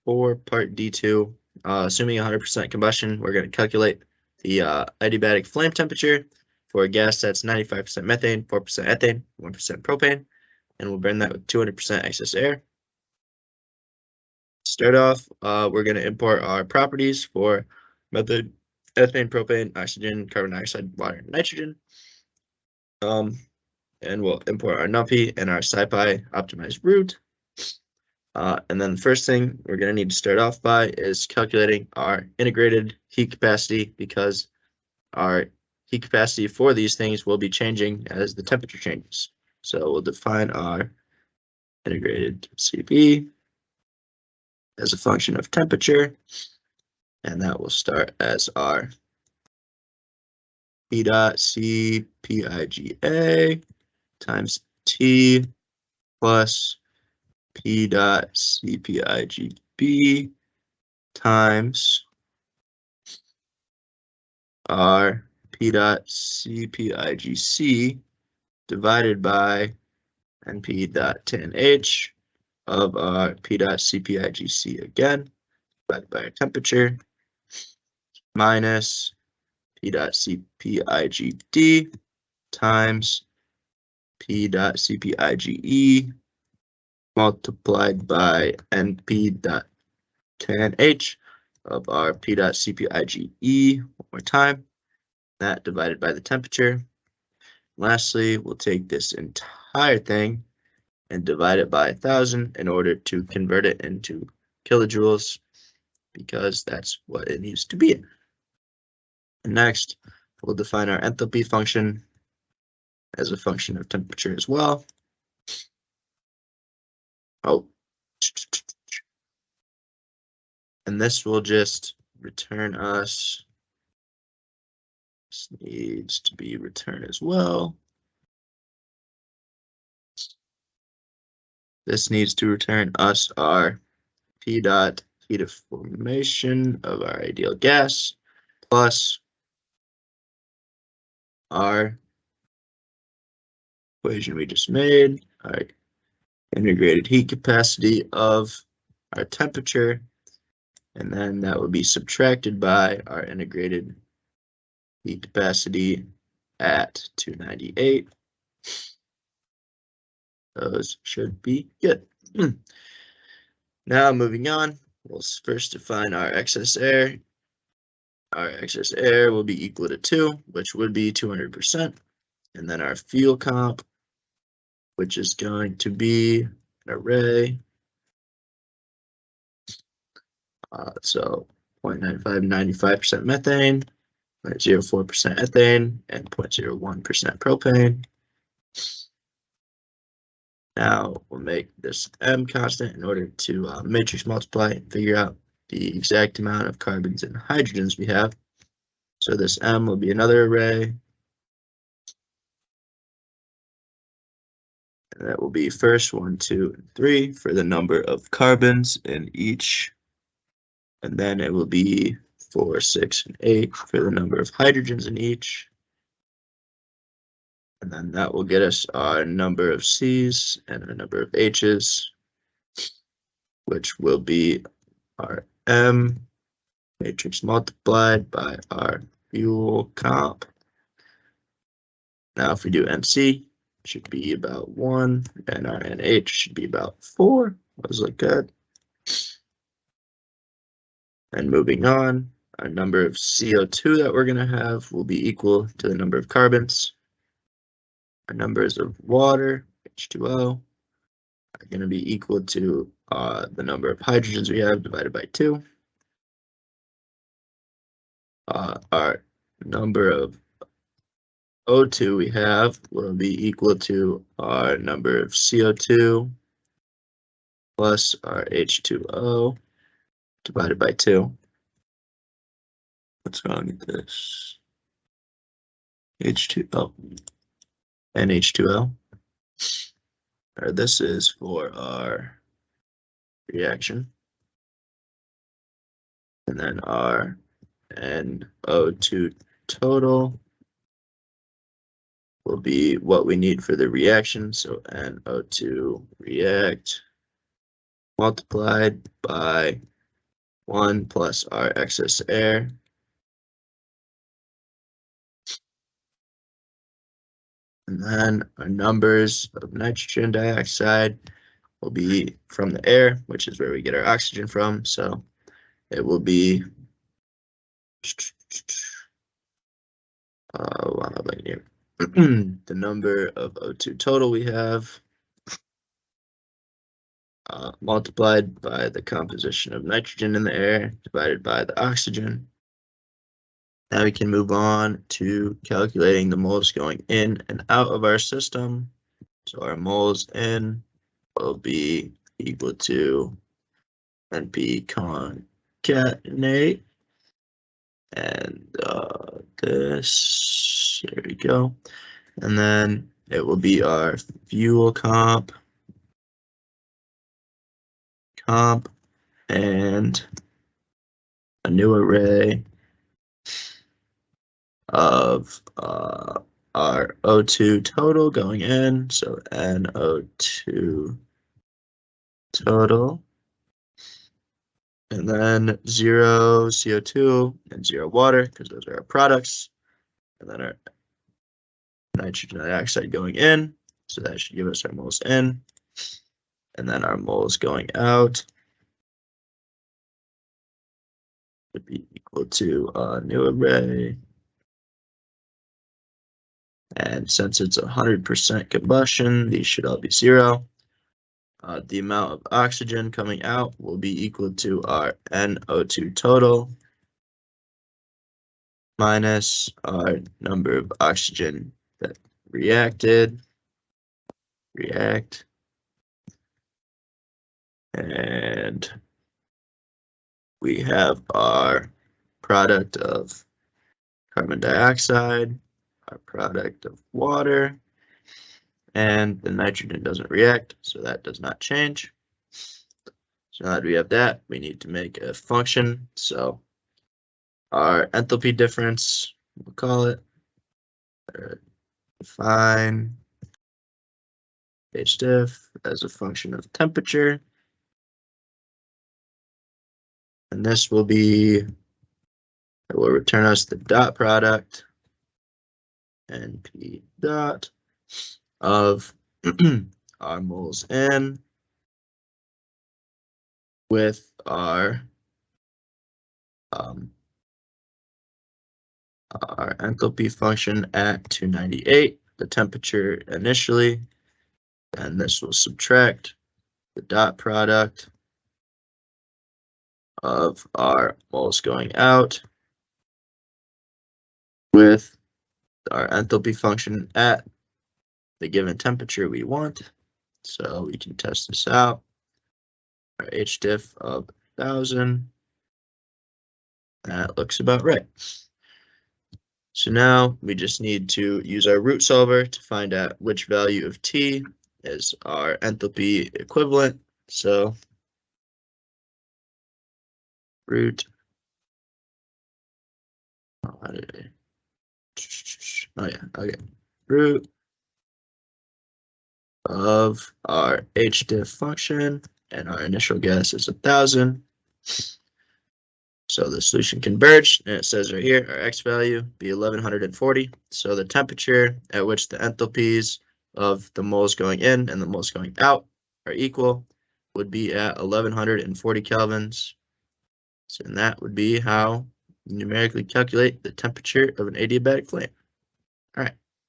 for part D2, assuming 100% combustion, we're going to calculate the adiabatic flame temperature for a gas that's 95% methane, 4% ethane, 1% propane, and we'll burn that with 200% excess air. Start off, we're going to import our properties for methane, ethane, propane, oxygen, carbon dioxide, water, and nitrogen. And we'll import our numpy and our scipy optimized root. And then the first thing we're going to need to start off by is calculating our integrated heat capacity, because our heat capacity for these things will be changing as the temperature changes. So we'll define our integrated CP as a function of temperature, and that will start as our P dot C PIGA times T plus P dot CPIGB times our P dot CPIGC divided by NP dot tan H of our P dot CPIGC again, divided by our temperature, minus P dot CPIGD times P dot CPIGE multiplied by NP dot tan H of our P dot CPIGE one more time, that divided by the temperature. Lastly, we'll take this entire thing and divide it by 1,000 in order to convert it into kilojoules, because that's what it needs to be. And next, we'll define our enthalpy function as a function of temperature as well. And this will just return us, this needs to be returned as well. This needs to return us our P dot heat of formation of our ideal gas plus our equation we just made, our integrated heat capacity of our temperature, and then that would be subtracted by our integrated heat capacity at 298. Those should be good. Now moving on, we'll first define our excess air. Our excess air will be equal to 2, which would be 200%. And then our fuel comp, which is going to be an array. So 0.95, 95% methane, 0.04% ethane, and 0.01% propane. Now we'll make this M constant in order to matrix multiply and figure out the exact amount of carbons and hydrogens we have. So this M will be another array. And that will be first 1, 2, and 3 for the number of carbons in each. And then it will be 4, 6, and 8 for the number of hydrogens in each. And then that will get us our number of C's and our number of H's, which will be our M matrix multiplied by our fuel comp. Now if we do NC, it should be about 1, and our NH should be about 4. Those look good. And moving on, our number of CO2 that we're going to have will be equal to the number of carbons. Our numbers of water, H2O, are going to be equal to the number of hydrogens we have divided by 2. Our number of O2 we have will be equal to our number of CO2 plus our H2O divided by 2. What's wrong with this? H2O and H2O. This is for our reaction. And then our NO2 total will be what we need for the reaction. So NO2 react multiplied by 1 plus our excess air. And then our numbers of nitrogen dioxide will be from the air, which is where we get our oxygen from. So it will be the number of O2 total we have multiplied by the composition of nitrogen in the air divided by the oxygen. Now we can move on to calculating the moles going in and out of our system. So our moles in will be equal to NP concatenate, and this, there we go. And then it will be our fuel comp, and a new array of our O2 total going in, so NO2 total, and then 0 CO2 and 0 water, because those are our products, and then our nitrogen dioxide going in, so that should give us our moles in, and then our moles going out would be equal to a new array. And since it's 100% combustion, these should all be 0. The amount of oxygen coming out will be equal to our NO2 total minus our number of oxygen that react, and we have our product of carbon dioxide, our product of water, and the nitrogen doesn't react, so that does not change. So now that we have that, we need to make a function. So our enthalpy difference, we'll call it, define HDiff as a function of temperature. And this will be, it will return us the dot product, NP dot, of our moles in with our enthalpy function at 298, the temperature initially, and this will subtract the dot product of our moles going out with our enthalpy function at the given temperature we want. So we can test this out. Our HDiff of 1000. That looks about right. So now we just need to use our root solver to find out which value of T is our enthalpy equivalent. So root, root of our HDiff function, and our initial guess is 1000. So the solution converged, and it says right here, our X value be 1140. So the temperature at which the enthalpies of the moles going in and the moles going out are equal would be at 1140 kelvins. So and that would be how you numerically calculate the temperature of an adiabatic flame. All right.